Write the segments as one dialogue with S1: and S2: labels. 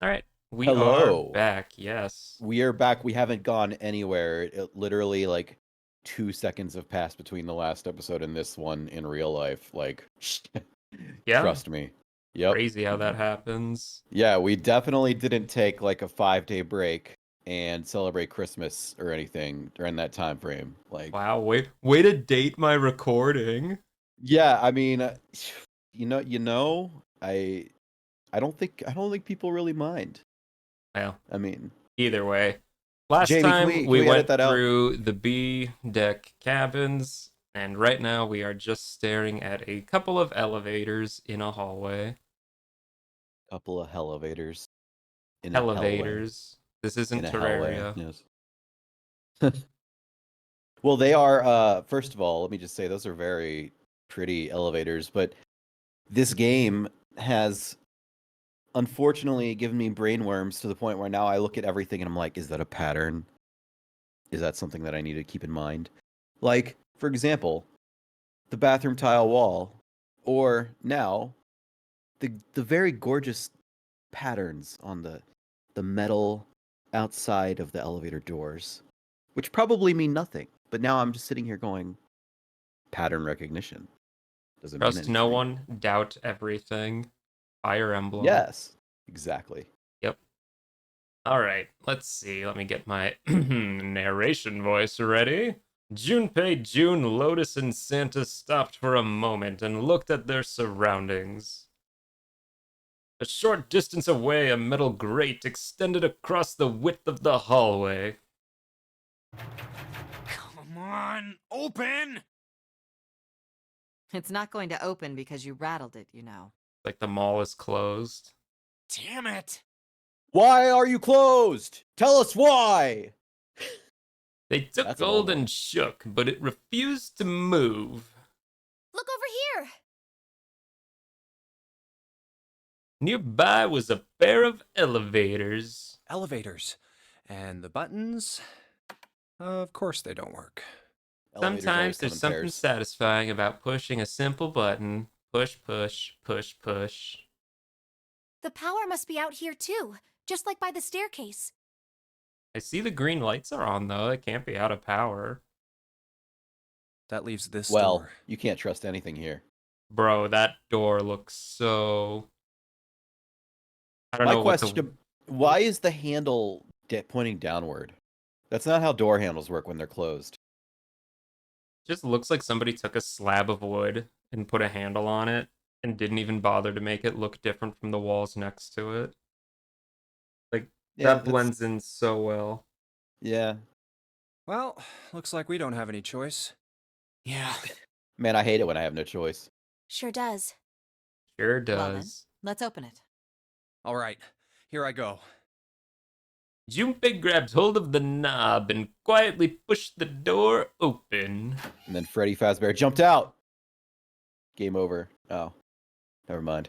S1: All right, we are
S2: Hello.
S1: back. Yes.
S2: We are back. We haven't gone anywhere. It literally like 2 seconds have passed between the last episode and this one in real life. Like,
S1: Yeah.
S2: trust me. Yep.
S1: Crazy how that happens.
S2: Yeah, we definitely didn't take like a 5 day break and celebrate Christmas or anything during that time frame. Like,
S1: Wow. Way to date my recording.
S2: yeah, I mean, I don't think people really mind.
S1: Well,
S2: I mean,
S1: either way, last
S2: Jamie, can
S1: time
S2: we can
S1: we
S2: we edit
S1: went
S2: that out?
S1: through the B deck cabins, and right now we are just staring at a couple of elevators in a hallway.
S2: Couple of elevators in a hellway.
S1: Elevators. This isn't
S2: In a hellway,
S1: Terraria.
S2: yes. Well, they are, first of all, let me just say those are very pretty elevators, but this game has unfortunately given me brainworms to the point where now I look at everything and I'm like, is that a pattern? Is that something that I need to keep in mind? Like, for example, the bathroom tile wall, or now the very gorgeous patterns on the metal outside of the elevator doors, which probably mean nothing. But now I'm just sitting here going, pattern recognition doesn't mean
S1: Trust no
S2: anything.
S1: one, doubt everything. Fire Emblem.
S2: Yes, exactly.
S1: Yep. All right, let's see. Let me get my narration voice ready. Junpei, June, Lotus, and Santa stopped for a moment and looked at their surroundings. A short distance away, a metal grate extended across the width of the hallway.
S3: Come on, open!
S4: It's not going to open because you rattled it, you know.
S1: Like the mall is closed.
S3: Damn it!
S2: Why are you closed? Tell us why.
S1: They took
S2: That's an old
S1: hold
S2: one.
S1: and shook, but it refused to move.
S5: Look over here!
S1: Nearby was a pair of elevators.
S3: Elevators. And the buttons? Of course they don't work.
S2: Elevators always
S1: Sometimes
S2: come
S1: there's
S2: in
S1: something
S2: pairs.
S1: satisfying about pushing a simple button. Push, push, push, push.
S5: The power must be out here too, just like by the staircase.
S1: I see the green lights are on though. It can't be out of power.
S3: That leaves this
S2: Well,
S3: door.
S2: you can't trust anything here.
S1: Bro, that door looks so... I don't
S2: My
S1: know what the...
S2: question, why is the handle pointing downward? That's not how door handles work when they're closed.
S1: Just looks like somebody took a slab of wood and put a handle on it and didn't even bother to make it look different from the walls next to it. Like,
S2: Yeah,
S1: that blends in so well.
S2: yeah.
S3: Well, looks like we don't have any choice. Yeah.
S2: Man, I hate it when I have no choice.
S5: Sure does.
S1: Sure
S4: Well then,
S1: does.
S4: let's open it.
S3: All right, here I go.
S1: Junpei grabbed hold of the knob and quietly pushed the door open.
S2: And then Freddy Fazbear jumped out. Game over. Oh, never mind.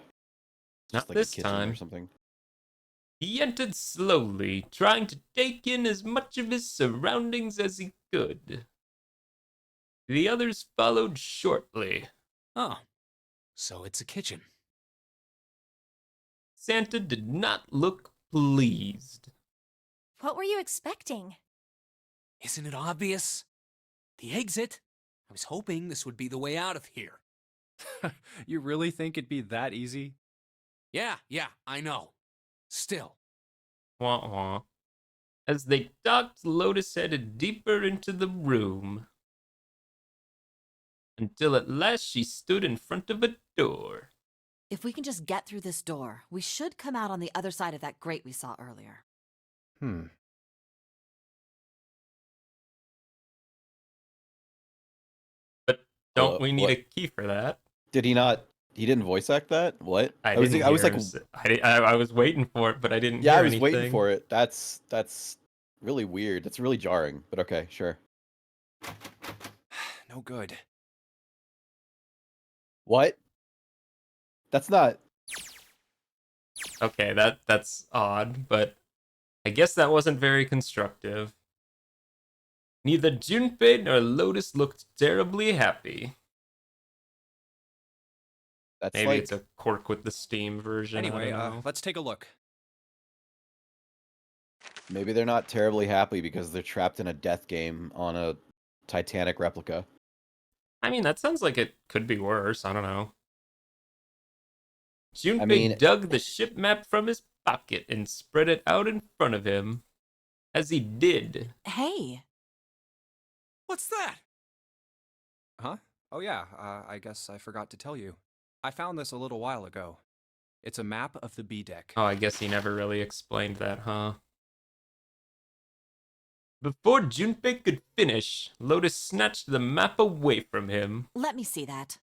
S2: It's
S1: Not
S2: just like a
S1: this
S2: kitchen or
S1: time.
S2: something.
S1: He entered slowly, trying to take in as much of his surroundings as he could. The others followed shortly.
S3: Oh, so it's a kitchen.
S1: Santa did not look pleased.
S5: What were you expecting?
S6: Isn't it obvious? The exit? I was hoping this would be the way out of here.
S3: You really think it'd be that easy?
S6: Yeah, I know. Still.
S1: Wah wah. As they docked, Lotus headed deeper into the room. Until at last she stood in front of a door.
S4: If we can just get through this door, we should come out on the other side of that grate we saw earlier.
S1: But don't
S2: Hello?
S1: we need a
S2: What?
S1: key for that?
S2: Did he not? He didn't voice act that? What?
S1: I
S2: was.
S1: didn't
S2: I was
S1: hear
S2: like,
S1: I was waiting for it, but I didn't
S2: yeah,
S1: hear
S2: I was
S1: anything.
S2: waiting for it. That's really weird. That's really jarring. But okay, sure.
S3: No good.
S2: What? That's not.
S1: Okay, that's odd, but I guess that wasn't very constructive. Neither Junpei nor Lotus looked terribly happy.
S2: That's
S1: Maybe
S2: like.
S1: it's a cork with the steam version. I
S3: Anyway,
S1: don't know.
S3: let's take a look.
S2: Maybe they're not terribly happy because they're trapped in a death game on a Titanic replica.
S1: I mean, that sounds like it could be worse. I don't know. Junpei
S2: I mean-
S1: dug the ship map from his pocket and spread it out in front of him. As he did,
S4: Hey,
S6: What's that?
S3: Huh? Oh, yeah, I guess I forgot to tell you. I found this a little while ago. It's a map of the B deck.
S1: oh, I guess he never really explained that, huh? Before Junpei could finish, Lotus snatched the map away from him.
S4: let me see that.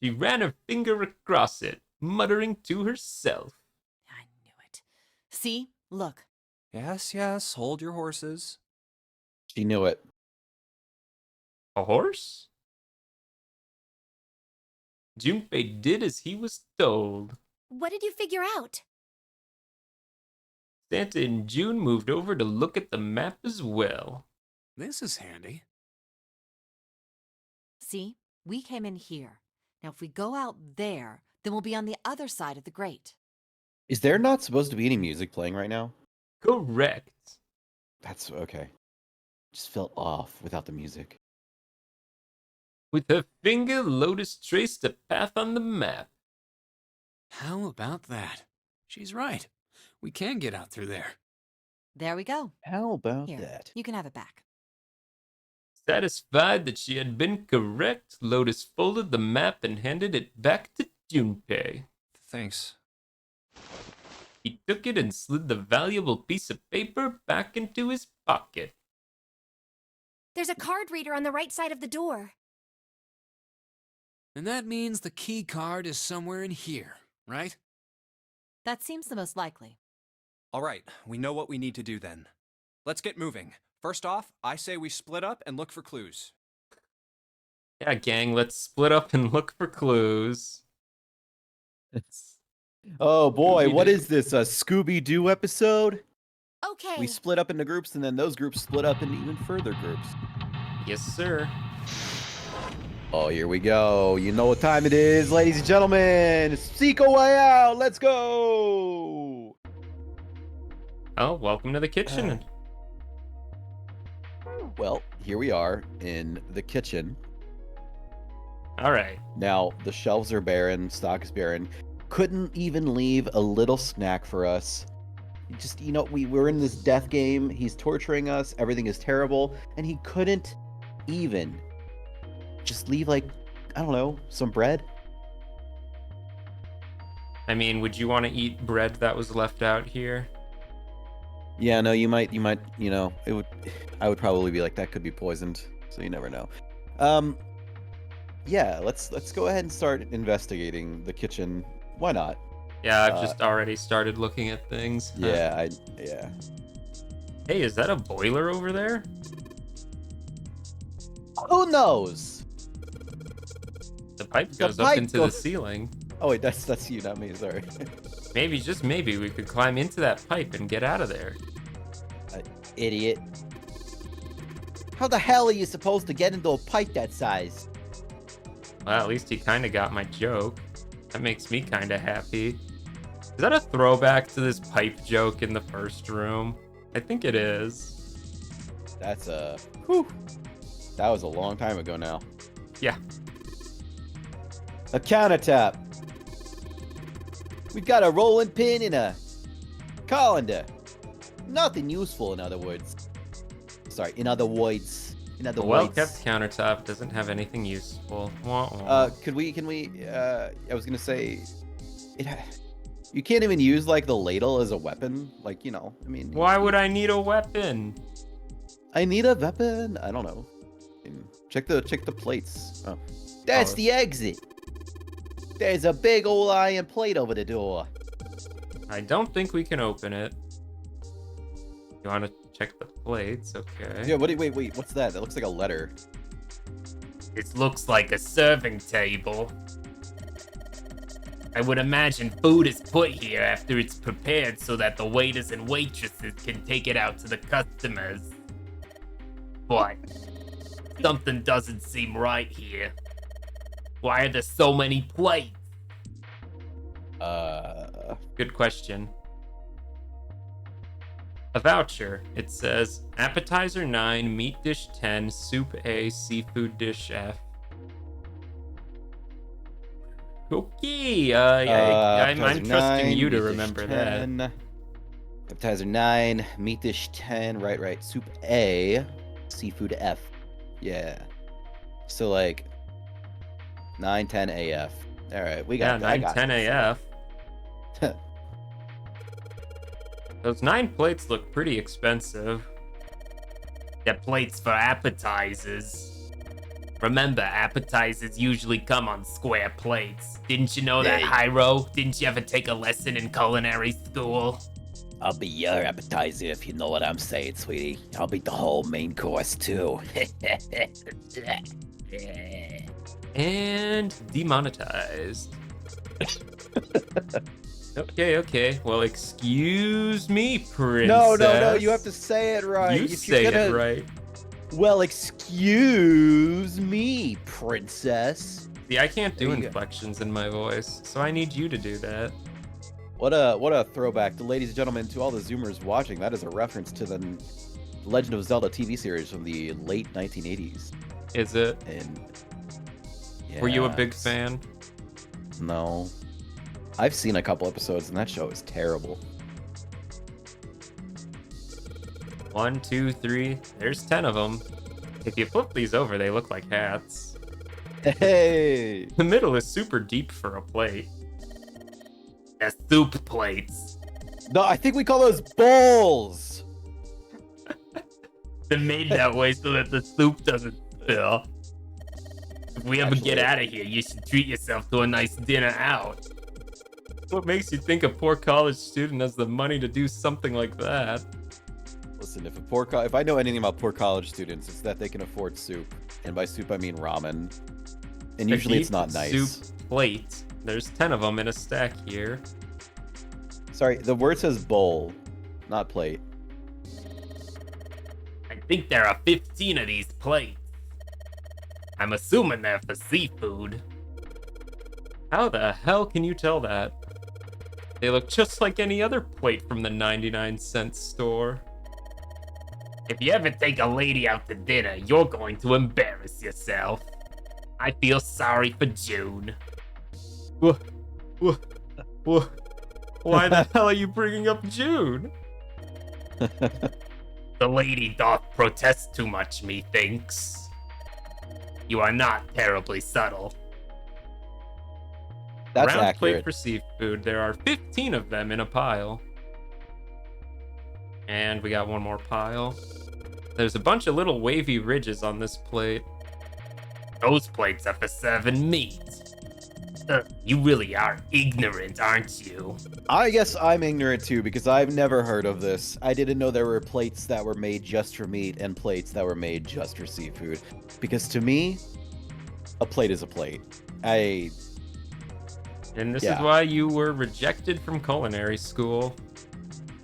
S1: She ran her finger across it, muttering to herself.
S4: I knew it. See? Look.
S3: Yes, yes, hold your horses.
S2: She knew it.
S1: A horse? Junpei did as he was told.
S5: What did you figure out?
S1: Santa and June moved over to look at the map as well.
S6: This is handy.
S4: See? We came in here. Now, if we go out there, then we'll be on the other side of the grate.
S2: Is there not supposed to be any music playing right now?
S1: Correct.
S2: That's okay. Just felt off without the music.
S1: With her finger, Lotus traced a path on the map.
S6: How about that? She's right. We can get out through there.
S4: There we go.
S2: How about
S4: Here,
S2: that?
S4: you can have it back.
S1: Satisfied that she had been correct, Lotus folded the map and handed it back to Junpei.
S3: Thanks.
S1: He took it and slid the valuable piece of paper back into his pocket.
S5: There's a card reader on the right side of the door.
S6: And that means the key card is somewhere in here, right?
S4: That seems the most likely.
S3: All right, we know what we need to do then. Let's get moving. First off, I say we split up and look for clues.
S1: Yeah, gang, let's split up and look for clues.
S2: Oh boy, what
S1: Scooby-Doo.
S2: is this? A Scooby-Doo episode?
S5: Okay.
S2: We split up into groups, and then those groups split up into even further groups.
S1: Yes, sir.
S2: Oh, here we go. You know what time it is, ladies and gentlemen. Seek a way out. Let's go.
S1: Oh, welcome to the kitchen.
S2: Well, here we are in the kitchen.
S1: All right.
S2: Now, the shelves are barren, stock is barren. Couldn't even leave a little snack for us. Just, we're in this death game. He's torturing us. Everything is terrible. And he couldn't even just leave, like, I don't know, some bread.
S1: I mean, would you want to eat bread that was left out here?
S2: Yeah, no, you might, I would probably be like, that could be poisoned. So you never know. Yeah, let's go ahead and start investigating the kitchen. Why not?
S1: Yeah, I've just already started looking at things.
S2: Yeah,
S1: Hey, is that a boiler over there?
S2: Who knows?
S1: The pipe
S2: The
S1: goes up
S2: pipe
S1: into
S2: goes-
S1: the ceiling.
S2: Oh wait, that's you, not me. Sorry.
S1: Maybe, just maybe, we could climb into that pipe and get out of there.
S2: Idiot. How the hell are you supposed to get into a pipe that size?
S1: Well, at least he kind of got my joke. That makes me kind of happy. Is that a throwback to this pipe joke in the first room? I think it is.
S2: That's whew. That was a long time ago now.
S1: Yeah.
S2: A countertop. We've got a rolling pin and a colander. Nothing useful, in other words. Sorry, in other words. In other
S1: A
S2: words.
S1: well-kept countertop doesn't have anything useful. Wah, wah.
S2: Can we, I was gonna say, you can't even use, like, the ladle as a weapon. Like, I mean.
S1: Why would I need a weapon?
S2: I need a weapon? I don't know. Check the plates. Oh. That's
S1: Oh.
S2: the exit. There's a big old iron plate over the door.
S1: I don't think we can open it. You want to check the plates? Okay.
S2: Yeah, wait, what's that? That looks like a letter.
S1: It looks like a serving table. I would imagine food is put here after it's prepared so that the waiters and waitresses can take it out to the customers. But something doesn't seem right here. Why are there so many plates? Good question. A voucher. It says appetizer 9, meat dish 10, soup A, seafood dish F. Okay, I'm
S2: Appetizer
S1: trusting
S2: 9,
S1: you to
S2: meat dish
S1: remember that.
S2: 10. Appetizer 9, meat dish 10. Right. Soup A, seafood F. Yeah. So like 9, 10 AF. All right, we
S1: Yeah,
S2: got that. I
S1: 9,
S2: got
S1: 10
S2: this.
S1: AF. Those 9 plates look pretty expensive. They're plates for appetizers. Remember, appetizers usually come on square plates. Didn't you know that,
S2: Hey.
S1: Hyro? Didn't you ever take a lesson in culinary school?
S2: I'll be your appetizer if you know what I'm saying, sweetie. I'll be the whole main course too.
S1: And demonetized. Okay. Well, excuse me, princess.
S2: No. You have to say it right.
S1: You
S2: If
S1: say
S2: you're gonna...
S1: it right.
S2: Well, excuse me, princess.
S1: See, I can't do
S2: There you go.
S1: inflections in my voice, so I need you to do that.
S2: What a throwback, to ladies and gentlemen, to all the Zoomers watching. That is a reference to the Legend of Zelda TV series from the late 1980s.
S1: Is it?
S2: And
S1: Were you a
S2: yeah,
S1: big
S2: it's-
S1: fan?
S2: No. I've seen a couple episodes, and that show is terrible.
S1: 1, 2, 3. There's 10 of them. If you flip these over, they look like hats.
S2: Hey!
S1: The middle is super deep for a plate. They're soup plates.
S2: No, I think we call those bowls!
S1: They're made that way so that the soup doesn't spill. If we ever get
S2: Actually-
S1: out of here, you should treat yourself to a nice dinner out. What makes you think a poor college student has the money to do something like that?
S2: Listen, if I know anything about poor college students, it's that they can afford soup. And by soup, I mean ramen. And
S1: A
S2: usually it's
S1: deep
S2: not nice.
S1: Soup plate. There's 10 of them in a stack here.
S2: Sorry, the word says bowl, not plate.
S1: I think there are 15 of these plates. I'm assuming they're for seafood. How the hell can you tell that? They look just like any other plate from the 99-cent store. If you ever take a lady out to dinner, you're going to embarrass yourself. I feel sorry for June. Wha- wha- wha- Why the hell are you bringing up June? The lady doth protest too much, methinks. You are not terribly subtle.
S2: That's
S1: Round
S2: accurate.
S1: plate for seafood. There are 15 of them in a pile. And we got one more pile. There's a bunch of little wavy ridges on this plate. Those plates are for serving meat. You really are ignorant, aren't you?
S2: I guess I'm ignorant too, because I've never heard of this. I didn't know there were plates that were made just for meat and plates that were made just for seafood. Because to me, a plate is a plate.
S1: And this is
S2: Yeah.
S1: why you were rejected from culinary school.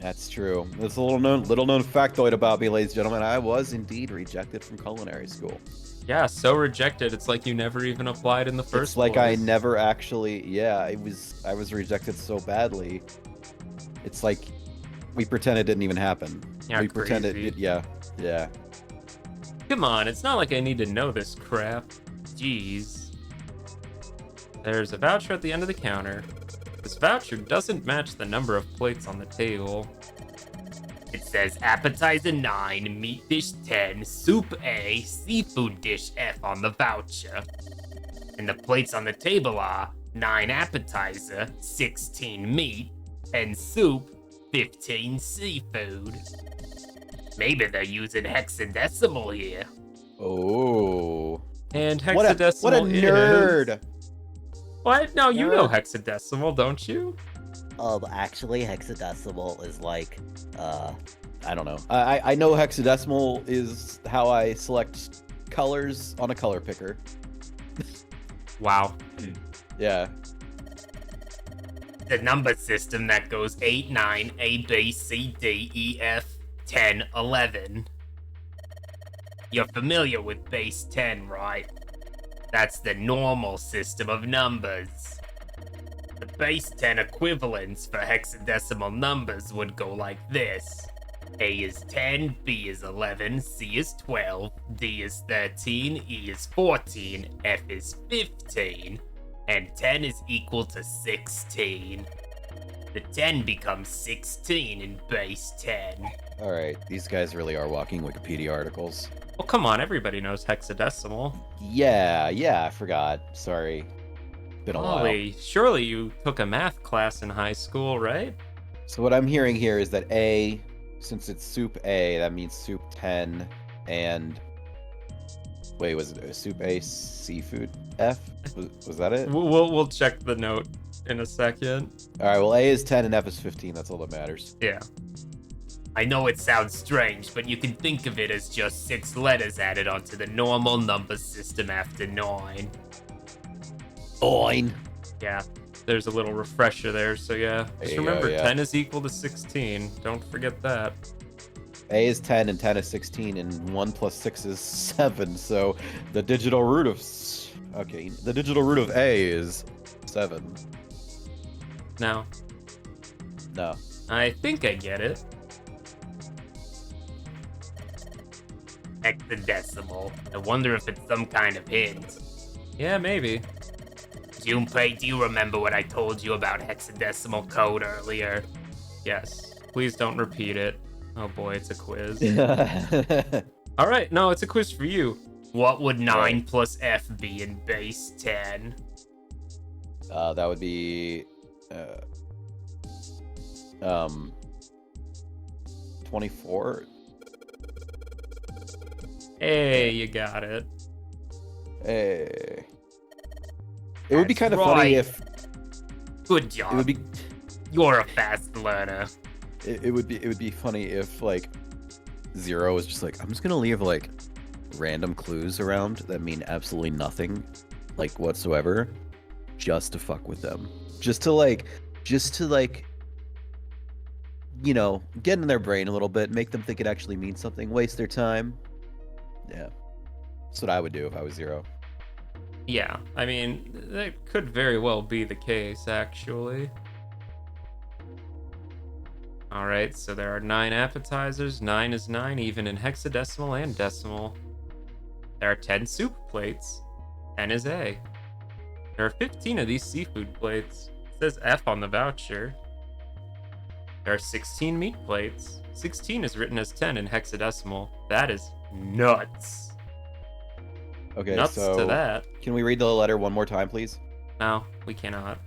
S2: That's true. That's a little known factoid about me, ladies and gentlemen. I was indeed rejected from culinary school.
S1: Yeah, so rejected. It's like you never even applied in the first
S2: It's like I
S1: place.
S2: never actually. Yeah, I was rejected so badly. It's like we pretend it didn't even happen.
S1: Yeah,
S2: we pretend it.
S1: crazy.
S2: Yeah.
S1: Come on, it's not like I need to know this crap. Jeez. There's a voucher at the end of the counter. This voucher doesn't match the number of plates on the table. It says appetizer 9, meat dish 10, soup A, seafood dish F on the voucher. And the plates on the table are 9 appetizer, 16 meat, 10 soup, 15 seafood. Maybe they're using hexadecimal here.
S2: Oh.
S1: And
S2: What a
S1: hexadecimal is...
S2: nerd.
S1: What? No, you know
S2: Nerd.
S1: hexadecimal, don't you?
S2: Actually, hexadecimal is like, I don't know. I know hexadecimal is how I select colors on a color picker.
S1: Wow.
S2: Yeah.
S1: The number system that goes 8, 9, A, B, C, D, E, F, 10, 11. You're familiar with base 10, right? That's the normal system of numbers. The base 10 equivalents for hexadecimal numbers would go like this. A is 10, B is 11, C is 12, D is 13, E is 14, F is 15, and 10 is equal to 16. The 10 becomes 16 in base 10.
S2: All right, these guys really are walking Wikipedia articles.
S1: Well, come on, everybody knows hexadecimal.
S2: Yeah, I forgot. Sorry. Been a while.
S1: Ollie, surely you took a math class in high school, right?
S2: So what I'm hearing here is that A, since it's soup A, that means soup 10, and wait, was it soup A seafood F? Was that it?
S1: We'll check the note in a second.
S2: All right, well, A is 10 and F is 15. That's all that matters.
S1: Yeah. I know it sounds strange, but you can think of it as just 6 letters added onto the normal number system after 9.
S2: Fine.
S1: Yeah, there's a little refresher there, so yeah.
S2: There
S1: Just
S2: you go,
S1: remember,
S2: yeah.
S1: 10 is equal to 16. Don't forget that.
S2: A is 10 and 10 is 16, and 1 plus 6 is 7. So the digital root of the digital root of A is 7.
S1: Now,
S2: No.
S1: I think I get it. Hexadecimal. I wonder if it's some kind of hint. Yeah, maybe. Junpei, do you remember what I told you about hexadecimal code earlier? Yes. Please don't repeat it. Oh boy, it's a quiz. Alright, no, it's a quiz for you. What would 9
S2: Right.
S1: plus F be in base 10?
S2: That would be 24.
S1: Hey, you got it.
S2: Hey. It would be
S1: That's
S2: kind of
S1: right.
S2: funny if
S1: Good job.
S2: it would be
S1: You're a fast learner.
S2: it would be funny if like 0 was just like, I'm just gonna leave like random clues around that mean absolutely nothing like whatsoever, just to fuck with them, just to you know, get in their brain a little bit, make them think it actually means something, waste their time. Yeah, that's what I would do if I was 0.
S1: Yeah, I mean, that could very well be the case, actually. Alright, so there are 9 appetizers. 9 is 9, even in hexadecimal and decimal. There are 10 soup plates. 10 is A. There are 15 of these seafood plates. It says F on the voucher. There are 16 meat plates. 16 is written as 10 in hexadecimal. That is nuts.
S2: Okay,
S1: Nuts
S2: so
S1: to that.
S2: can we read the letter one more time, please?
S1: No, we cannot.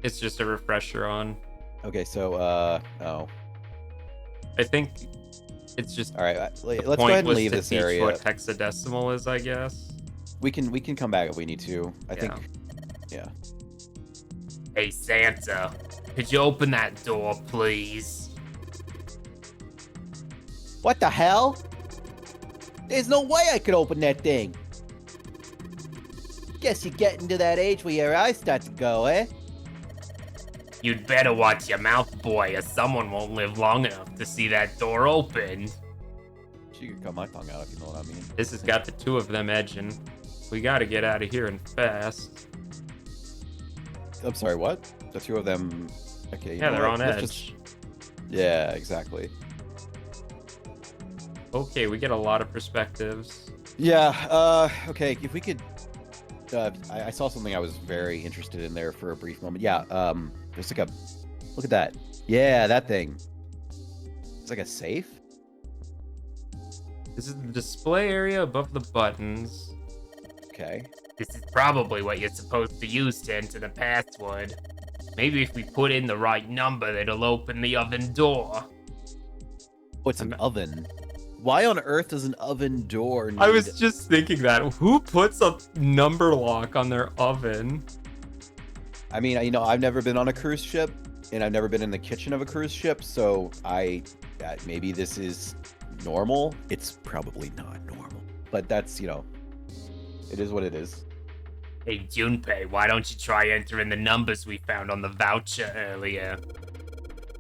S1: It's just a refresher on.
S2: Okay, so oh,
S1: I think it's just
S2: all right.
S1: the
S2: Let's go
S1: point
S2: ahead and
S1: was
S2: leave
S1: to
S2: this
S1: teach
S2: area.
S1: what hexadecimal is, I guess.
S2: We can come back if we need to. I think.
S1: Yeah.
S2: Yeah.
S1: Hey Santa, could you open that door, please?
S2: What the hell? There's no way I could open that thing. Guess you're getting to that age where your eyes start to go, eh?
S1: You'd better watch your mouth, boy, or someone won't live long enough to see that door open.
S2: She could cut my tongue out if you know what I mean.
S1: This has got the 2 of them edging. We gotta get out of here and fast.
S2: I'm sorry, what? The 2 of them. Okay. you
S1: Yeah,
S2: know
S1: they're
S2: what?
S1: on
S2: Let's
S1: edge.
S2: Yeah, exactly.
S1: Okay, we get a lot of perspectives.
S2: Yeah. Okay. If we could. I saw something I was very interested in there for a brief moment. Yeah. There's like a. Look at that. Yeah, that thing. It's like a safe.
S1: This is the display area above the buttons.
S2: Okay.
S1: This is probably what you're supposed to use to enter the password. Maybe if we put in the right number, it'll open the oven door.
S2: Oh, it's an oven. Why on earth does an oven door need...
S1: I was just thinking that. Who puts a number lock on their oven?
S2: I mean, you know, I've never been on a cruise ship, and I've never been in the kitchen of a cruise ship, so maybe this is normal. It's probably not normal, but that's, you know, it is what it is.
S1: Hey, Junpei, why don't you try entering the numbers we found on the voucher earlier?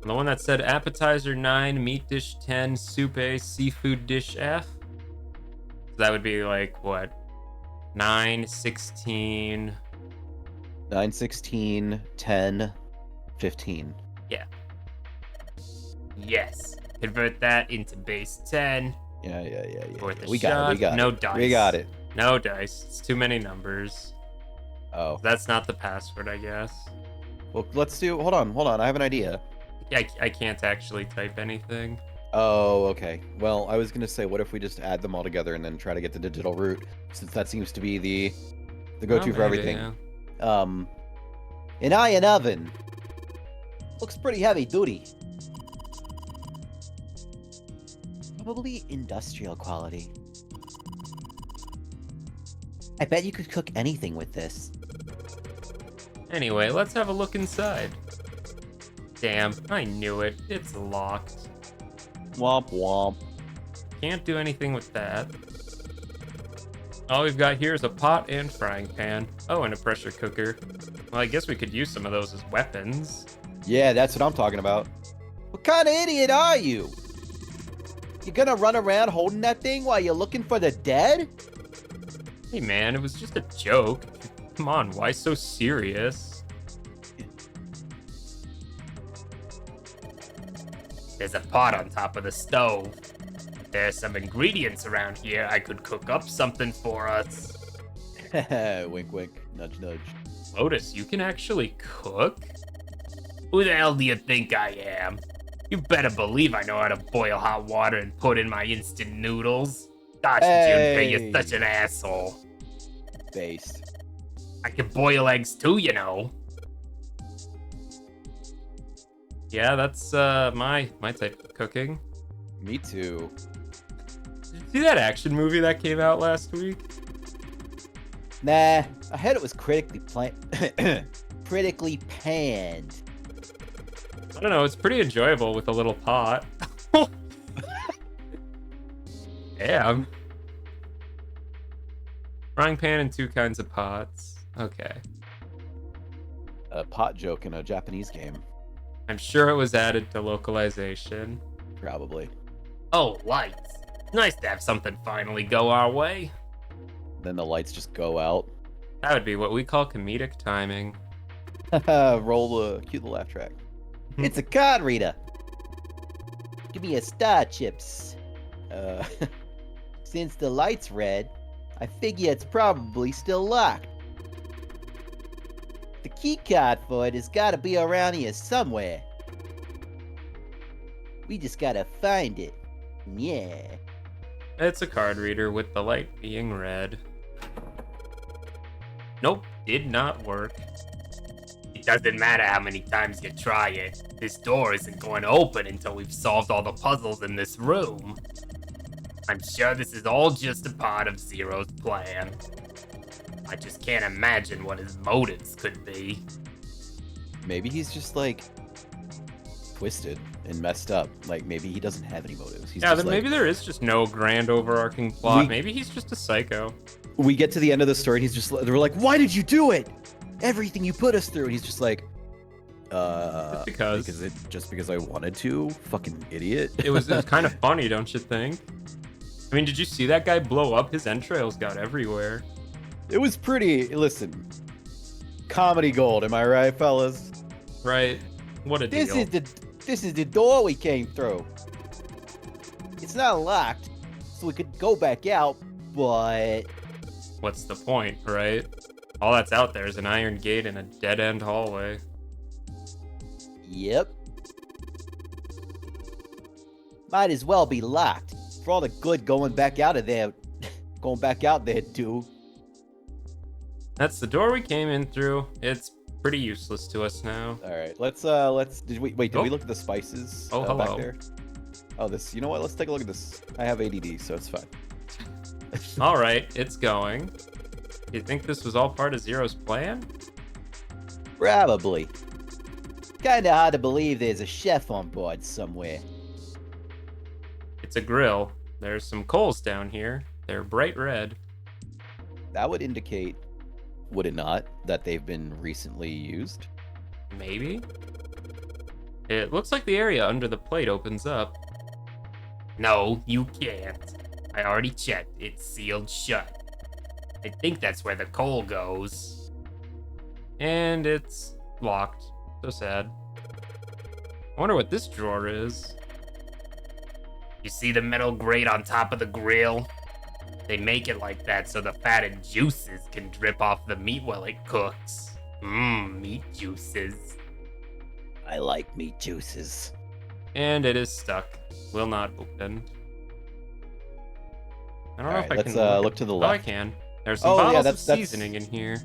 S1: The one that said appetizer 9, meat dish 10, soup A, seafood dish F? So that would be like, what? 9, 16...
S2: 9, 16, 10, 15.
S1: Yeah. Yes. Convert that into base 10.
S2: Yeah.
S1: Worth a
S2: We
S1: shot.
S2: got it.
S1: No dice.
S2: We got it.
S1: No dice. It's too many numbers.
S2: Oh.
S1: That's not the password, I guess.
S2: Well, let's do. Hold on. I have an idea.
S1: I can't actually type anything.
S2: Oh, okay. Well, I was gonna say, what if we just add them all together and then try to get the digital route, since that seems to be the go-to
S1: Oh,
S2: for
S1: maybe,
S2: everything.
S1: yeah.
S2: An iron oven. Looks pretty heavy duty. Probably industrial quality. I bet you could cook anything with this.
S1: Anyway, let's have a look inside. Damn, I knew it. It's locked.
S2: Womp womp.
S1: Can't do anything with that. All we've got here is a pot and frying pan. Oh, and a pressure cooker. Well, I guess we could use some of those as weapons.
S2: Yeah, that's what I'm talking about. What kind of idiot are you? You gonna run around holding that thing while you're looking for the dead?
S1: Hey man, it was just a joke. Come on, why so serious? There's a pot on top of the stove. There's some ingredients around here. I could cook up something for us.
S2: Wink wink, nudge nudge.
S1: Lotus, you can actually cook? Who the hell do you think I am? You better believe I know how to boil hot water and put in my instant noodles. Gosh, Junpei, you're
S2: Hey.
S1: such an asshole.
S2: Base.
S1: I can boil eggs too, you know. Yeah, that's my type of cooking.
S2: Me too.
S1: Did you see that action movie that came out last week?
S2: Nah, I heard it was critically panned.
S1: I don't know, it's pretty enjoyable with a little pot. Damn. Frying pan and 2 kinds of pots. Okay.
S2: A pot joke in a Japanese game,
S1: I'm sure it was added to localization.
S2: probably.
S1: Oh, lights. Nice to have something finally go our way.
S2: Then the lights just go out.
S1: That would be what we call comedic timing.
S2: Cue the laugh track. It's a card reader. Give me a star chips. Since the light's red, I figure it's probably still locked. The key card for it has got to be around here somewhere. We just gotta find it. Yeah.
S1: It's a card reader with the light being red. Nope, did not work. It doesn't matter how many times you try it. This door isn't going to open until we've solved all the puzzles in this room. I'm sure this is all just a part of Zero's plan. I just can't imagine what his motives could be.
S2: Maybe he's just like twisted and messed up. Like maybe he doesn't have any motives. He's
S1: Yeah,
S2: just
S1: then
S2: like,
S1: maybe there is just no grand overarching plot.
S2: We-
S1: Maybe he's just a psycho.
S2: we get to the end of the story and he's just they're like, why did you do it? Everything you put us through. And he's just like,
S1: Just
S2: because I wanted to. Fucking idiot.
S1: It was kind of funny, don't you think? I mean, did you see that guy blow up? His entrails got everywhere.
S2: It was pretty. Listen, comedy gold. Am I right, fellas?
S1: Right? What a
S2: This
S1: deal.
S2: is the door we came through. It's not locked, so we could go back out. But
S1: What's the point, right? All that's out there is an iron gate and a dead-end hallway.
S2: yep, might as well be locked for all the good going back out of there. Going back out there, dude.
S1: That's the door we came in through. It's pretty useless to us now.
S2: All right, let's did we
S1: Oh.
S2: look at the spices
S1: Oh,
S2: back
S1: hello.
S2: there? Oh, this. You know what? Let's take a look at this. I have ADD, so it's fine.
S1: All right, it's going. You think this was all part of Zero's plan?
S2: Probably. Kinda hard to believe there's a chef on board somewhere.
S1: It's a grill. There's some coals down here. They're bright red.
S2: That would indicate, would it not, that they've been recently used?
S1: Maybe? It looks like the area under the plate opens up. No, you can't. I already checked. It's sealed shut. I think that's where the coal goes. And it's locked. So sad. I wonder what this drawer is. You see the metal grate on top of the grill? They make it like that so the fat and juices can drip off the meat while it cooks. Mmm, meat juices.
S2: I like meat juices.
S1: And it is stuck. Will not open. I don't know if I
S2: let's
S1: can
S2: look to the
S1: Oh, I
S2: left.
S1: can. There's some
S2: Oh, yeah,
S1: bottles
S2: that's-
S1: of seasoning in here.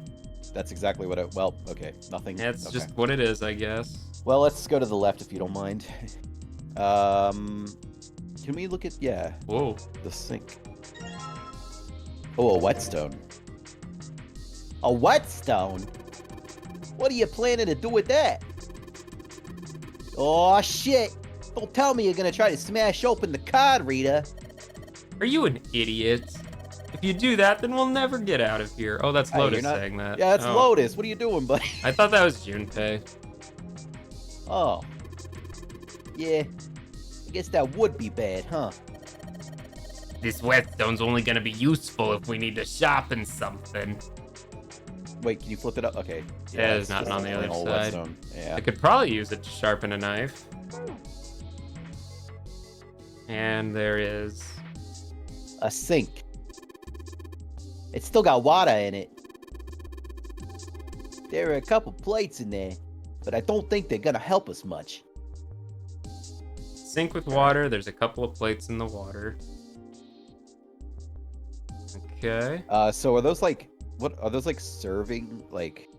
S2: That's exactly what it. Well, okay, nothing.
S1: That's
S2: okay.
S1: just what it is, I guess.
S2: Well, let's go to the left if you don't mind. Can we look at
S1: Whoa.
S2: the sink? Oh, a whetstone. A whetstone? What are you planning to do with that? Oh shit! Don't tell me you're gonna try to smash open the card reader.
S1: Are you an idiot? If you do that, then we'll never get out of here. Oh, that's
S2: Hey,
S1: Lotus
S2: you're not-
S1: saying that.
S2: Yeah, it's
S1: Oh.
S2: Lotus. What are you doing, buddy?
S1: I thought that was Junpei.
S2: Oh. Yeah. I guess that would be bad, huh?
S1: This whetstone's only gonna be useful if we need to sharpen something.
S2: Wait, can you flip it up? Okay.
S1: Yeah, there's
S2: it's
S1: nothing
S2: just
S1: on the
S2: an
S1: other
S2: old
S1: side.
S2: whetstone. Yeah.
S1: I could probably use it to sharpen a knife. And there is...
S2: A sink. It's still got water in it. There are a couple plates in there, but I don't think they're gonna help us much.
S1: Sink with water. There's a couple of plates in the water. Okay.
S2: So are those like, what are those like serving, like,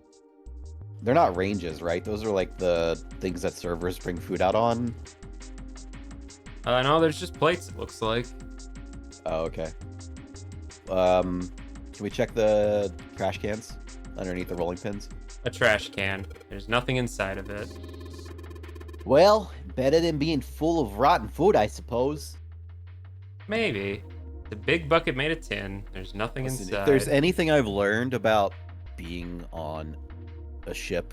S2: they're not ranges, right? Those are like the things that servers bring food out on?
S1: No, there's just plates, it looks like.
S2: Oh, okay. Can we check the trash cans underneath the rolling pins?
S1: A trash can. There's nothing inside of it.
S2: Well, better than being full of rotten food, I suppose.
S1: Maybe. The big bucket made of tin. There's nothing
S2: Listen,
S1: inside.
S2: if there's anything I've learned about being on a ship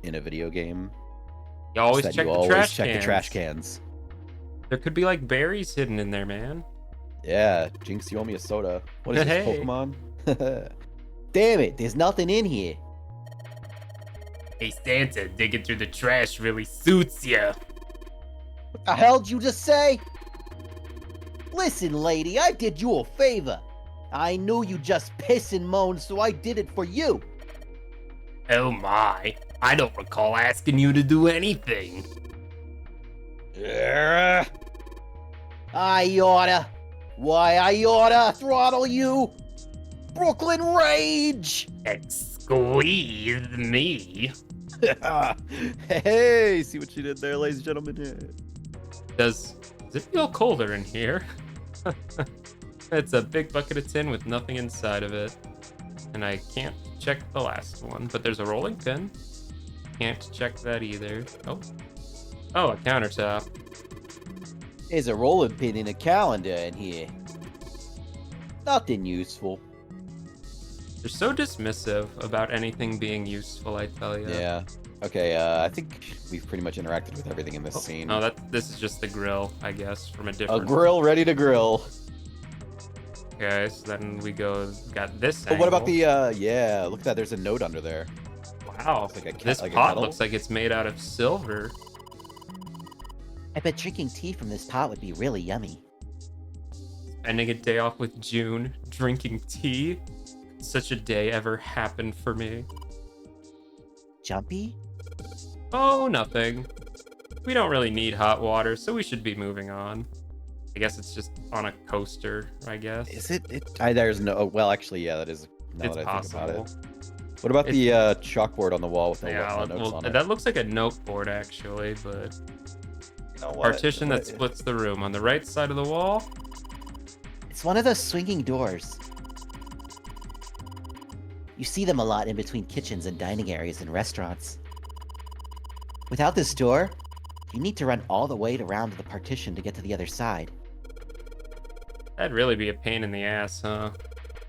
S2: in a video game,
S1: You always
S2: it's that
S1: check
S2: you
S1: the
S2: always
S1: trash
S2: check
S1: cans.
S2: the trash cans.
S1: There could be like berries hidden in there, man.
S2: Yeah, Jinx, you owe me a soda. What is this,
S1: Hey.
S2: Pokemon? Damn it, there's nothing in here.
S1: Hey Santa, digging through the trash really suits ya.
S2: What the hell did you just say? Listen, lady, I did you a favor. I knew you just piss and moan, so I did it for you.
S1: Oh my, I don't recall asking you to do anything.
S2: I oughta. Why, I oughta throttle you. Brooklyn Rage!
S1: Squeeze me.
S2: Hey, see what you did there, ladies and gentlemen?
S1: Does it feel colder in here? It's a big bucket of tin with nothing inside of it. And I can't check the last one, but there's a rolling pin. Can't check that either. Oh. Oh, a countertop.
S2: There's a rolling pin and a calendar in here. Nothing useful.
S1: They're so dismissive about anything being useful, I tell you.
S2: Yeah. Okay, I think we've pretty much interacted with everything in this scene.
S1: Oh, this is just the grill, I guess, from a
S2: A
S1: different...
S2: grill ready to grill.
S1: Okay, so then we got this
S2: But what about
S1: angle.
S2: the, yeah, look at that, there's a note under there.
S1: Wow,
S2: Looks like a
S1: this
S2: like a
S1: pot
S2: kettle?
S1: looks like it's made out of silver.
S2: I bet drinking tea from this pot would be really yummy.
S1: Ending a day off with June, drinking tea. Such a day ever happened for me.
S2: Jumpy?
S1: Oh, nothing. We don't really need hot water, so we should be moving on. I guess it's just on a coaster, I guess.
S2: Is it? There's no, oh, well, actually, yeah, that is, now
S1: It's
S2: that I think about
S1: possible.
S2: it. What about the chalkboard on the wall with the
S1: Yeah,
S2: notes
S1: well,
S2: on it?
S1: that looks like a noteboard, actually, but...
S2: You know what?
S1: Partition that splits the room. On the right side of the wall,
S2: It's one of those swinging doors. You see them a lot in between kitchens and dining areas in restaurants. Without this door, you need to run all the way around the partition to get to the other side.
S1: that'd really be a pain in the ass, huh?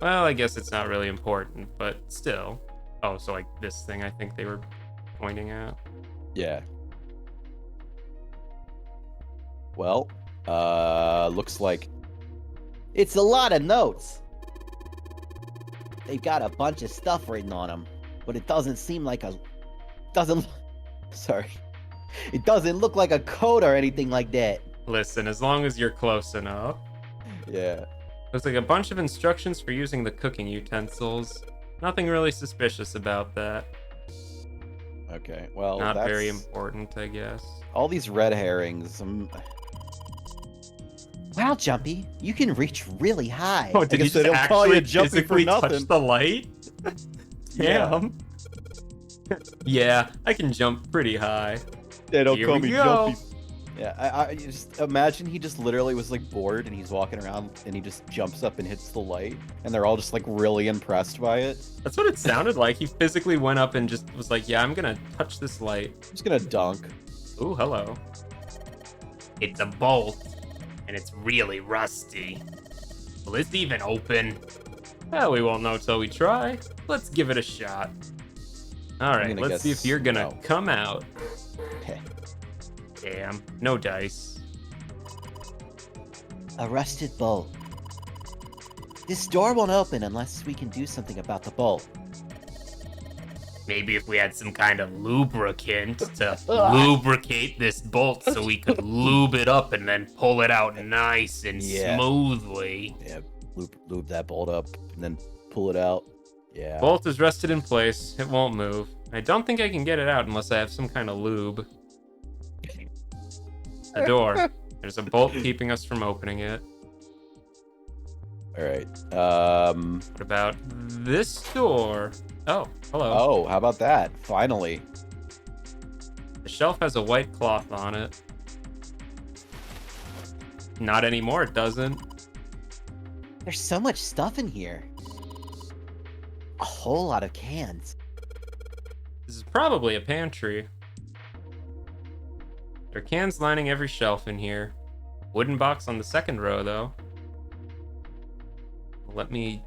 S1: Well, I guess it's not really important, but still. Oh, so like this thing I think they were pointing at.
S2: Yeah. Well, looks like it's a lot of notes. They've got a bunch of stuff written on them, but it doesn't seem like sorry. It doesn't look like a code or anything like that.
S1: Listen, as long as you're close enough.
S2: Yeah.
S1: Looks like a bunch of instructions for using the cooking utensils. Nothing really suspicious about that.
S2: Okay. Well,
S1: Not
S2: that's
S1: very important, I guess.
S2: all these red herrings. Wow, Jumpy, you can reach really high.
S1: Oh,
S2: I
S1: did he
S2: guess they
S1: just
S2: don't call you
S1: actually
S2: Jumpy for
S1: physically touch
S2: nothing.
S1: the light?
S2: Yeah.
S1: Damn. Yeah, I can jump pretty high.
S2: They don't
S1: Here
S2: call
S1: we
S2: me
S1: go.
S2: Jumpy. Yeah, I just imagine he just literally was like bored and he's walking around and he just jumps up and hits the light and they're all just like really impressed by it.
S1: That's what it sounded like. He physically went up and just was like, yeah, I'm gonna touch this light.
S2: I'm just gonna dunk.
S1: Ooh, hello. It's a bolt, and it's really rusty. Will this even open? Well, we won't know till we try. Let's give it a shot. Alright,
S2: gonna
S1: let's see if
S2: guess
S1: you're gonna
S2: no.
S1: come out.
S2: Heh.
S1: Damn, no dice.
S7: A rusted bolt. This door won't open unless we can do something about the bolt.
S1: Maybe if we had some kind of lubricant to lubricate this bolt so we could lube it up and then pull it out nice and
S2: Yeah.
S1: smoothly.
S2: Yeah, lube that bolt up and then pull it out. Yeah.
S1: Bolt is rested in place. It won't move. I don't think I can get it out unless I have some kind of lube. The door. There's a bolt keeping us from opening it.
S2: All right.
S1: What about this door? Oh, hello.
S2: Oh, how about that? Finally.
S1: The shelf has a white cloth on it. Not anymore, it doesn't.
S7: There's so much stuff in here. A whole lot of cans.
S1: This is probably a pantry. There are cans lining every shelf in here. Wooden box on the second row, though. Let me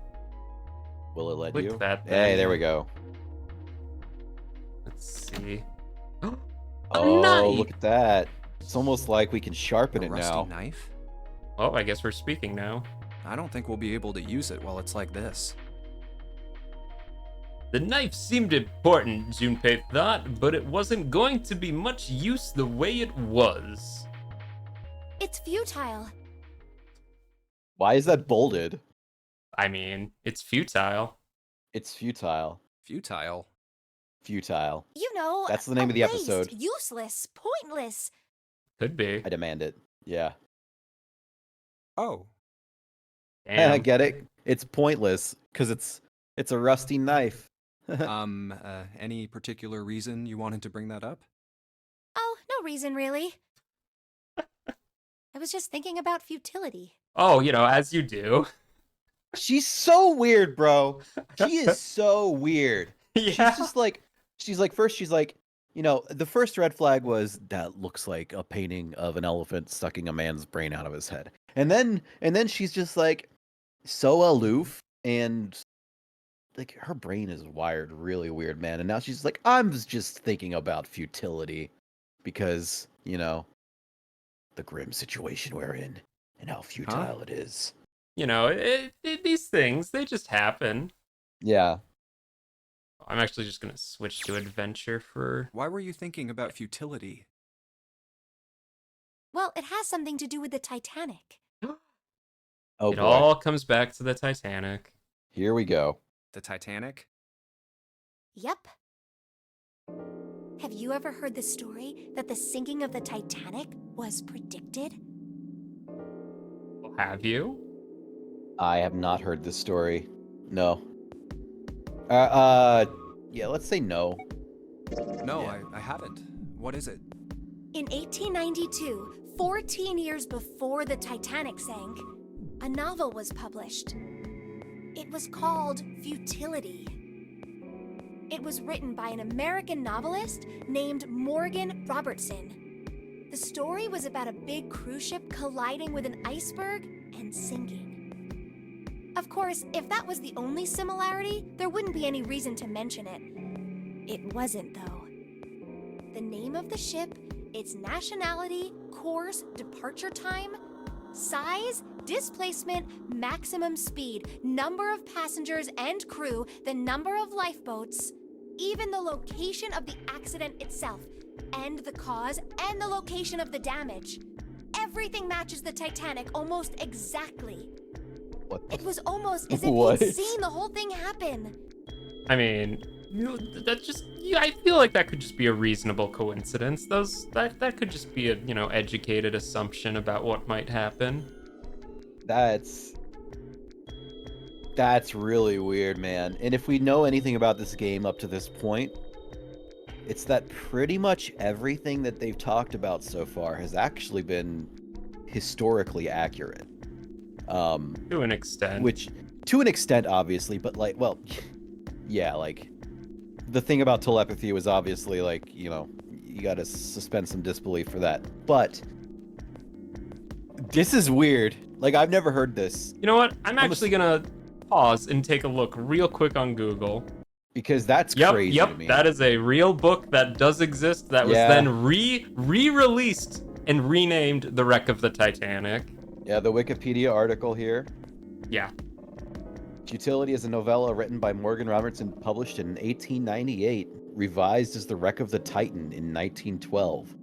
S2: Will it let
S1: click
S2: you?
S1: that.
S2: Hey, there we
S1: thing.
S2: go.
S1: Let's see.
S2: Oh,
S1: knife!
S2: look at that. It's almost like we can sharpen
S3: A
S2: it
S3: rusty
S2: now.
S3: knife?
S1: Oh, I guess we're speaking now.
S3: I don't think we'll be able to use it while it's like this.
S1: The knife seemed important, Junpei thought, but it wasn't going to be much use the way it was.
S5: It's futile.
S2: Why is that bolted?
S1: I mean, it's futile.
S2: It's futile.
S3: Futile.
S2: Futile.
S5: You know,
S2: That's the name
S5: a
S2: of the
S5: waste,
S2: episode.
S5: Useless, pointless.
S1: Could be.
S2: I demand it. Yeah.
S3: Oh,
S2: I
S1: Damn.
S2: get it. It's pointless because it's a rusty knife.
S3: any particular reason you wanted to bring that up?
S5: Oh, no reason really. I was just thinking about futility.
S1: Oh, as you do.
S2: She's so weird, bro. She is so weird.
S1: Yeah.
S2: She's like, first she's like, the first red flag was that looks like a painting of an elephant sucking a man's brain out of his head. And then she's just like so aloof and like her brain is wired really weird, man. And now she's like, I'm just thinking about futility because, the grim situation we're in and how futile it is.
S1: These things, they just happen.
S2: Yeah.
S1: I'm actually just going to switch to adventure for...
S3: Why were you thinking about futility?
S5: Well, it has something to do with the Titanic.
S2: Oh
S1: It
S2: boy.
S1: all comes back to the Titanic.
S2: Here we go.
S3: The Titanic?
S5: Yep. Have you ever heard the story that the sinking of the Titanic was predicted?
S1: Have you?
S2: I have not heard this story. No. Yeah, let's say no.
S3: No,
S2: Yeah.
S3: I haven't. What is it?
S5: In 1892, 14 years before the Titanic sank, a novel was published. It was called Futility. It was written by an American novelist named Morgan Robertson. The story was about a big cruise ship colliding with an iceberg and sinking. Of course, if that was the only similarity, there wouldn't be any reason to mention it. It wasn't, though. The name of the ship, its nationality, course, departure time, size, displacement, maximum speed, number of passengers and crew, the number of lifeboats, even the location of the accident itself, and the cause and the location of the damage. Everything matches the Titanic almost exactly.
S2: What?
S5: It was almost as if
S2: What?
S5: he'd seen the whole thing happen.
S1: I mean, that just, yeah, I feel like that could just be a reasonable coincidence. That could just be a, educated assumption about what might happen.
S2: That's really weird, man. And if we know anything about this game up to this point, it's that pretty much everything that they've talked about so far has actually been historically accurate.
S1: To an extent.
S2: Which, to an extent, obviously, but like, well, yeah, like, the thing about telepathy was obviously, like, you gotta suspend some disbelief for that. But this is weird. Like, I've never heard this.
S1: You know what? I'm actually gonna pause and take a look real quick on Google.
S2: Because that's
S1: Yep,
S2: crazy to me.
S1: that is a real book that does exist that was then re-released and renamed The Wreck of the Titanic.
S2: Yeah, the Wikipedia article here.
S1: Yeah.
S2: Futility is a novella written by Morgan Robertson, published in 1898, revised as The Wreck of the Titan in 1912.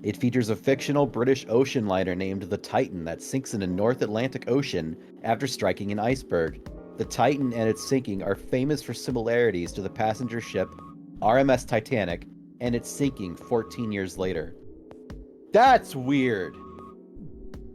S2: It features a fictional British ocean liner named the Titan that sinks in the North Atlantic Ocean after striking an iceberg. The Titan and its sinking are famous for similarities to the passenger ship RMS Titanic and its sinking 14 years later. That's weird.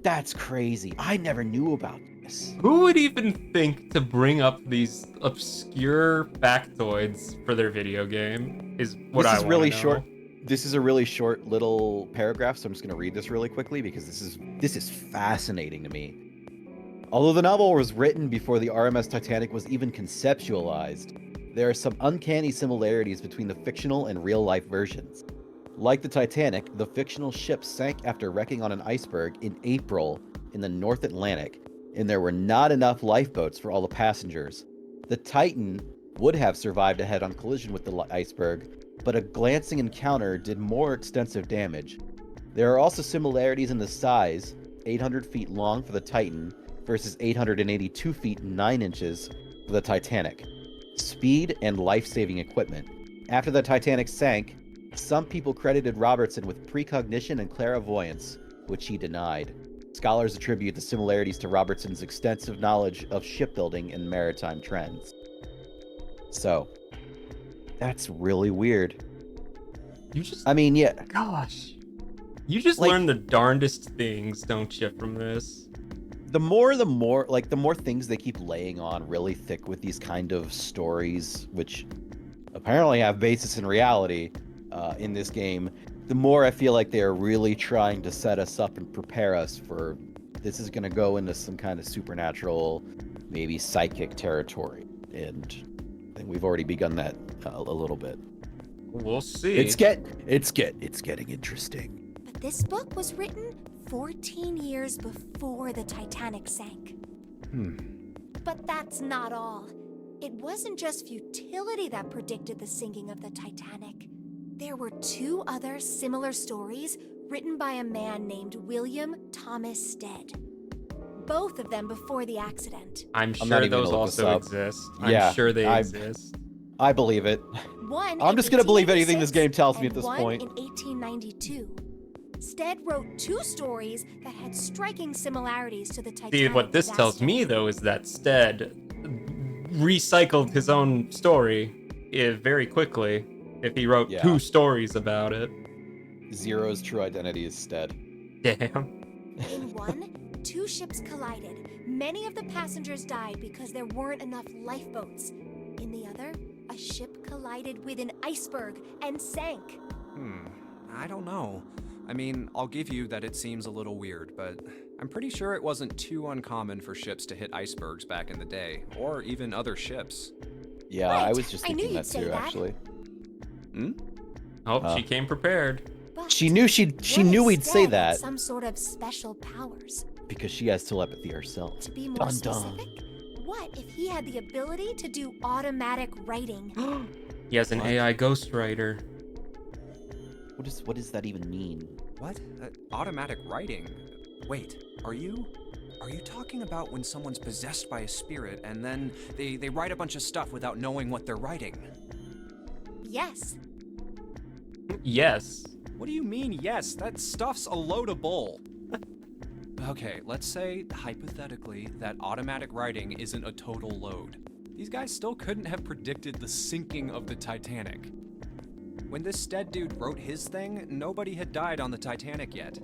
S2: That's crazy. I never knew about this.
S1: Who would even think to bring up these obscure factoids for their video game is what
S2: This
S1: I
S2: is
S1: wanna
S2: really
S1: know.
S2: short. This is a really short little paragraph, so I'm just going to read this really quickly because this is fascinating to me. Although the novel was written before the RMS Titanic was even conceptualized, there are some uncanny similarities between the fictional and real-life versions. Like the Titanic, the fictional ship sank after wrecking on an iceberg in April in the North Atlantic, and there were not enough lifeboats for all the passengers. The Titan would have survived a head-on collision with the iceberg, but a glancing encounter did more extensive damage. There are also similarities in the size, 800 feet long for the Titan versus 882 feet 9 inches for the Titanic. Speed and life-saving equipment. After the Titanic sank, some people credited Robertson with precognition and clairvoyance, which he denied. Scholars attribute the similarities to Robertson's extensive knowledge of shipbuilding and maritime trends. So, that's really weird.
S1: You just,
S2: I mean, yeah,
S1: gosh. You just
S2: Like-
S1: learn the darndest things, don't you, from this?
S2: the more things they keep laying on really thick with these kind of stories, which apparently have basis in reality in this game, the more I feel like they're really trying to set us up and prepare us for this is going to go into some kind of supernatural, maybe psychic territory. And I think we've already begun that a little bit.
S1: We'll see.
S2: It's getting interesting.
S5: But this book was written 14 years before the Titanic sank. But that's not all. It wasn't just futility that predicted the sinking of the Titanic. There were two other similar stories written by a man named William Thomas Stead. Both of them before the accident.
S1: I'm
S2: I'm not
S1: sure
S2: even gonna
S1: those
S2: look this
S1: also
S2: up.
S1: exist.
S2: Yeah,
S1: I'm sure they
S2: I-
S1: exist.
S2: I believe it.
S5: One
S2: I'm
S5: in
S2: just gonna believe anything this
S5: 1896
S2: game tells me at
S5: and
S2: this
S5: one
S2: point.
S5: in 1892. Stead wrote two stories that had striking similarities to the Titanic.
S1: See, what this tells
S5: disaster.
S1: me, though, is that Stead recycled his own story very quickly if he wrote
S2: Yeah.
S1: two stories about it.
S2: Zero's true identity is Stead.
S1: Damn.
S5: In one, two ships collided. Many of the passengers died because there weren't enough lifeboats. In the other, a ship collided with an iceberg and sank.
S3: I don't know. I mean, I'll give you that it seems a little weird, but I'm pretty sure it wasn't too uncommon for ships to hit icebergs back in the day, or even other ships.
S2: Yeah, I
S5: Right,
S2: was just
S5: I knew
S2: thinking
S5: you'd
S2: that
S5: say
S2: too,
S5: that.
S2: actually.
S1: Oh, she came prepared.
S5: But
S2: She knew she
S5: what
S2: knew
S5: if
S2: we'd say
S5: Stead had
S2: that
S5: some sort of special powers.
S2: because she has telepathy herself.
S5: To be more
S2: Dun,
S5: specific,
S2: dun.
S5: what if he had the ability to do automatic writing?
S1: He has an
S2: What?
S1: AI ghostwriter.
S2: What does that even mean?
S3: What? Automatic writing? Wait, are you talking about when someone's possessed by a spirit and then they write a bunch of stuff without knowing what they're writing?
S5: Yes.
S1: Yes.
S3: What do you mean, yes? That stuff's a load of bull. Okay, let's say, hypothetically, that automatic writing isn't a total load. These guys still couldn't have predicted the sinking of the Titanic. When this Stead dude wrote his thing, nobody had died on the Titanic yet.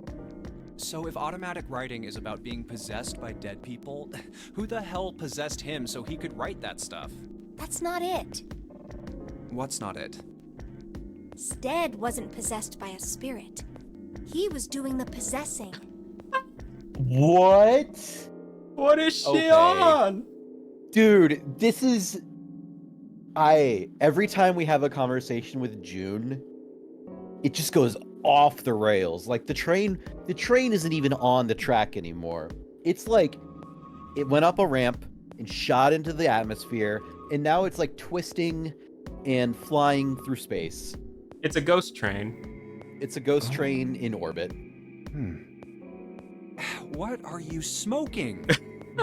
S3: So if automatic writing is about being possessed by dead people, who the hell possessed him so he could write that stuff?
S5: That's not it.
S3: What's not it?
S5: Stead wasn't possessed by a spirit. He was doing the possessing.
S2: What?
S1: What is she
S2: Okay.
S1: on?
S2: Dude, this is every time we have a conversation with June, it just goes off the rails. Like the train isn't even on the track anymore. It's like it went up a ramp and shot into the atmosphere, and now it's like twisting and flying through space.
S1: It's a ghost train.
S2: It's a ghost train in orbit.
S3: What are you smoking?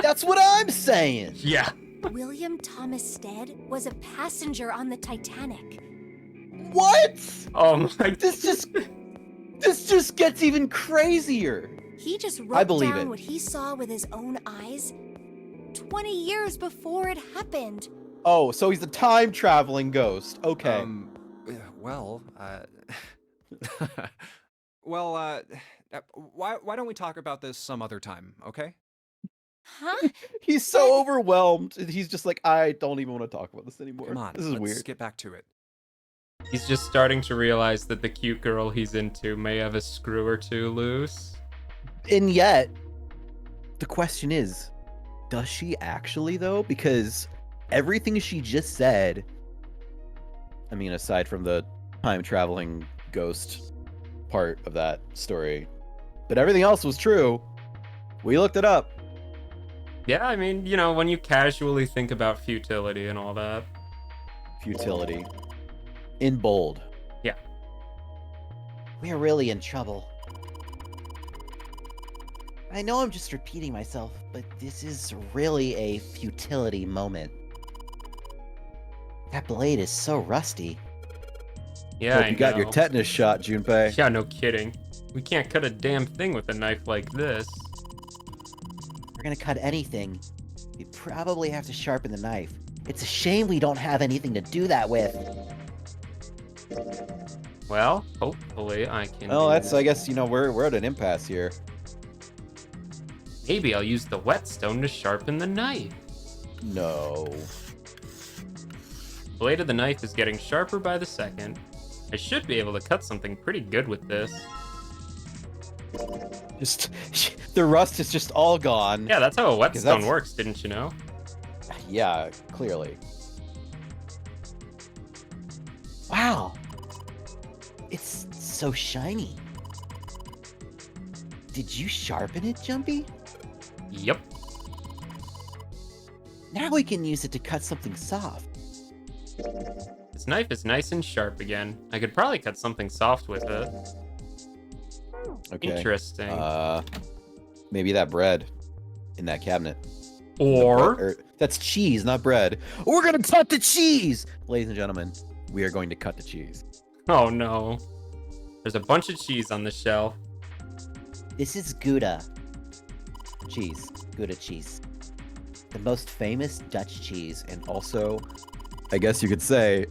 S2: That's what I'm saying.
S1: Yeah.
S5: William Thomas Stead was a passenger on the Titanic.
S2: What?
S1: Oh my.
S2: This just gets even crazier.
S5: He just
S2: I
S5: wrote
S2: believe
S5: down
S2: it.
S5: what he saw with his own eyes 20 years before it happened.
S2: Oh, so he's a time traveling ghost. Okay.
S3: Well, why don't we talk about this some other time, okay?
S5: Huh?
S2: He's so overwhelmed. He's just like, I don't even want to talk about this anymore.
S3: Come on,
S2: This is
S3: let's
S2: weird.
S3: get back to it.
S1: He's just starting to realize that the cute girl he's into may have a screw or two loose.
S2: And yet, the question is, does she actually though? Because everything she just said, I mean, aside from the time traveling ghost part of that story, but everything else was true. We looked it up.
S1: Yeah, I mean, you know, when you casually think about futility and all that.
S2: Futility. In bold.
S1: Yeah.
S7: We're really in trouble. I know I'm just repeating myself, but this is really a futility moment. That blade is so rusty.
S1: Yeah,
S2: Hope
S1: I
S2: you got your
S1: know.
S2: tetanus shot, Junpei.
S1: Yeah, no kidding. We can't cut a damn thing with a knife like this.
S7: If we're gonna cut anything, we probably have to sharpen the knife. It's a shame we don't have anything to do that with.
S1: Well, hopefully I can.
S2: Well, that's, I guess, you know, we're at an impasse here.
S1: Maybe I'll use the whetstone to sharpen the knife.
S2: No.
S1: The blade of the knife is getting sharper by the second. I should be able to cut something pretty good with this.
S2: Just, the rust is just all gone.
S1: Yeah, that's how a whetstone
S2: that's-
S1: works, didn't you know?
S2: Yeah, clearly.
S7: Wow. It's so shiny. Did you sharpen it, Jumpy?
S1: Yep.
S7: Now we can use it to cut something soft.
S1: This knife is nice and sharp again. I could probably cut something soft with it.
S2: Okay.
S1: Interesting.
S2: Maybe that bread in that cabinet.
S1: Or
S2: that's cheese, not bread. We're gonna cut the cheese, ladies and gentlemen. We are going to cut the cheese.
S1: oh no. There's a bunch of cheese on the shelf.
S7: This is Gouda. Cheese. Gouda cheese. The most famous Dutch cheese, and
S2: Also, I guess you could say,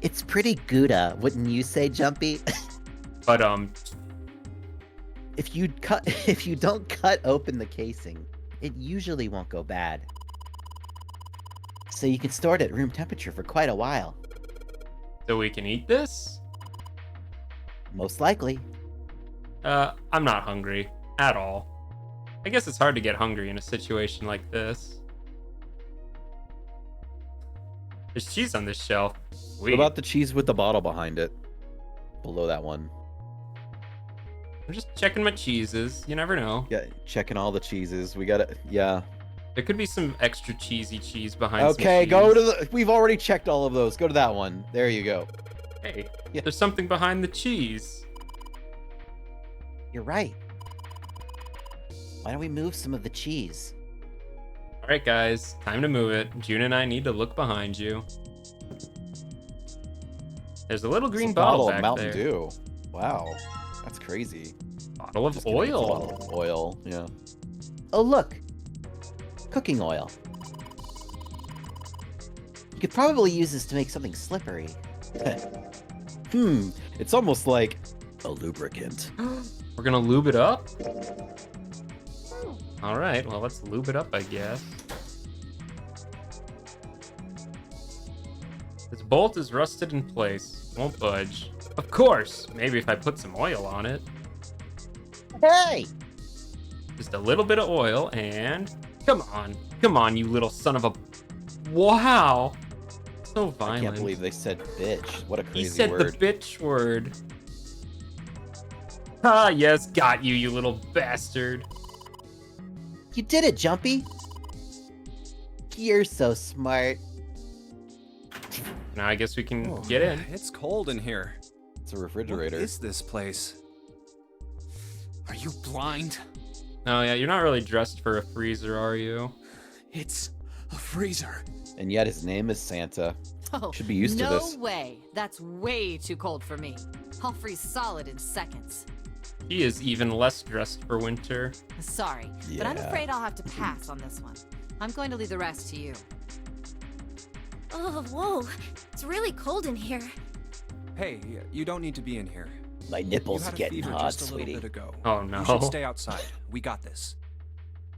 S7: it's pretty Gouda, wouldn't you say, Jumpy?
S1: But
S7: If you don't cut open the casing, it usually won't go bad. So you can store it at room temperature for quite a while.
S1: so we can eat this?
S7: Most likely.
S1: I'm not hungry at all. I guess it's hard to get hungry in a situation like this. There's cheese on this shelf.
S2: what
S1: Sweet.
S2: about the cheese with the bottle behind it? Below that one.
S1: I'm just checking my cheeses. You never know.
S2: Yeah, checking all the cheeses. We gotta, yeah.
S1: There could be some extra cheesy cheese behind some
S2: Okay,
S1: cheese.
S2: go to the, we've already checked all of those. Go to that one. There you go.
S1: Hey,
S2: Yeah.
S1: there's something behind the cheese.
S7: You're right. Why don't we move some of the cheese?
S1: All right, guys, time to move it. June and I need to look behind you. There's a little
S2: It's
S1: green
S2: a
S1: bottle
S2: of
S1: back
S2: Mountain
S1: there.
S2: Dew. Wow, that's crazy.
S1: Bottle of
S2: Just kidding, it's a
S1: oil.
S2: bottle of oil. Yeah.
S7: Oh, look. Cooking oil. You could probably use this to make something slippery.
S2: It's almost like a lubricant.
S1: We're gonna lube it up? Alright, well, let's lube it up, I guess. This bolt is rusted in place. Won't budge. Of course! Maybe if I put some oil on it.
S7: Hey!
S1: Just a little bit of oil, and... Come on. Come on, you little son of a... Wow! So violent.
S2: I can't believe they said bitch. What a crazy
S1: He said
S2: word.
S1: the bitch word. Ah, yes, got you, you little bastard.
S7: You did it, Jumpy! You're so smart.
S1: Now I guess we can
S3: Oh,
S1: get in.
S3: It's cold in here.
S2: It's a
S3: What
S2: refrigerator.
S3: is this place?
S6: Are you blind?
S1: Oh yeah, you're not really dressed for a freezer, are you?
S6: It's a freezer.
S2: And yet his name is Santa.
S4: Oh,
S2: Should be used to
S4: no
S2: this.
S4: way. That's way too cold for me. I'll freeze solid in seconds.
S1: He is even less dressed for winter.
S4: Sorry, but I'm
S2: Yeah.
S4: afraid I'll have to pass on this one. I'm going to leave the rest to you.
S5: Oh, whoa. It's really cold in here.
S3: Hey, you don't need to be in here.
S7: My
S3: You
S7: nipples
S3: had a
S7: getting
S3: fever
S7: hot,
S3: just a little
S7: sweetie.
S3: bit ago.
S1: Oh no.
S3: You should stay outside. We got this.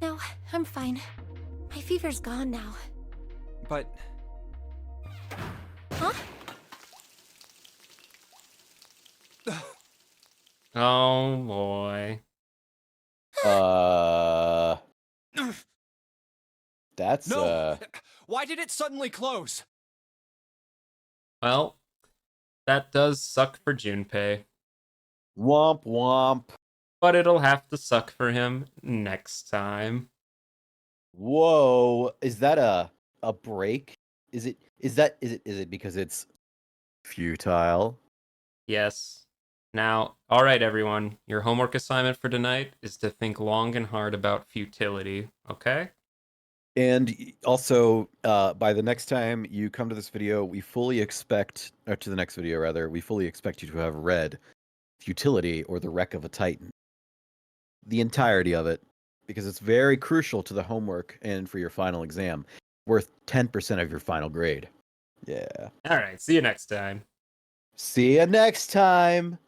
S5: No, I'm fine. My fever's gone now.
S3: But
S5: Huh?
S1: Oh boy.
S2: That's
S3: no. Why did it suddenly close?
S1: Well, that does suck for Junpei,
S2: womp womp.
S1: but it'll have to suck for him next time.
S2: Whoa, is that a break? Is it because it's futile?
S1: Yes. Now, all right, everyone. Your homework assignment for tonight is to think long and hard about futility. Okay?
S2: And also, by the next time you come to this video, we fully expect, or to the next video rather, we fully expect you to have read Futility or the Wreck of a Titan. The entirety of it, because it's very crucial to the homework and for your final exam, worth 10% of your final grade. Yeah.
S1: All right. See you next time.
S2: See you next time.